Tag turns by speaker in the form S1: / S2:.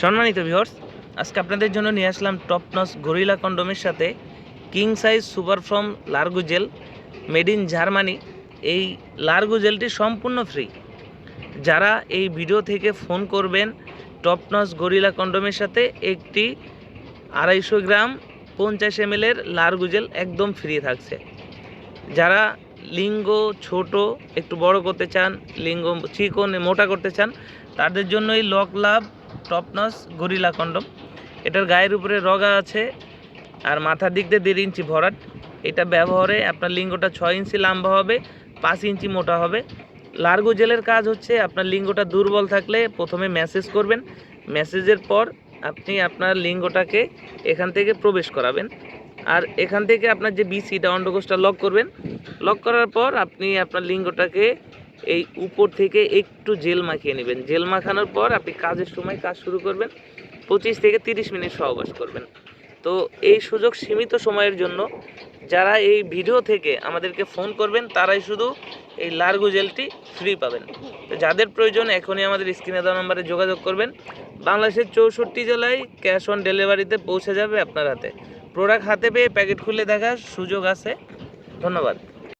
S1: সম্মানিত ভিউয়ার্স, আজকে আপনাদের জন্য নিয়ে আসলাম টপ নচ গরিলা কন্ডোমের সাথে king size super from largo gel made in Germany. এই লার্গো জেলটি সম্পূর্ণ ফ্রি। যারা এই ভিডিও থেকে ফোন করবেন টপ নচ গরিলা কন্ডোমের সাথে একটি 250 গ্রাম 50 ml এর লার্গো জেল একদম ফ্রি থাকছে। যারা লিঙ্গ ছোট একটু বড় করতে চান, লিঙ্গ চিকন মোটা করতে চান, তাদের জন্য এই লক লাভ টপ নচ গরিলা কন্ডম। এটার গায়ের উপরে রগা আছে আর মাথার দিক দিয়ে 1.5 ইঞ্চি ভরাট। এটা ব্যবহারে আপনার লিঙ্গটা 6 ইঞ্চি লম্বা হবে, 5 ইঞ্চি মোটা হবে। লার্গো জেলের কাজ হচ্ছে আপনার লিঙ্গটা দুর্বল থাকলে প্রথমে ম্যাসেজ করবেন, ম্যাসেজের পর আপনি আপনার লিঙ্গটাকে এখান থেকে প্রবেশ করাবেন, আর এখান থেকে আপনার যে বিসিটা অন্ডকোষটা লক করবেন। লক করার পর আপনি আপনার লিঙ্গটাকে এই উপর থেকে একটু জেল মাখিয়ে নেবেন। জেল মাখানোর পর আপনি কাজের সময় কাজ শুরু করবেন, 25 থেকে 30 মিনিট সহবাস করবেন। তো এই সুযোগ সীমিত সময়ের জন্য। যারা এই ভিডিও থেকে আমাদেরকে ফোন করবেন তারাই শুধু এই লার্গো জেলটি ফ্রি পাবেন। তো যাদের প্রয়োজন এখনই আমাদের স্ক্রিনে দেওয়া নম্বরে যোগাযোগ করবেন। বাংলাদেশের 64 জেলায় ক্যাশ অন ডেলিভারিতে পৌঁছে যাবে আপনার হাতে। প্রোডাক্ট হাতে পেয়ে প্যাকেট খুলে দেখার সুযোগ আছে। ধন্যবাদ।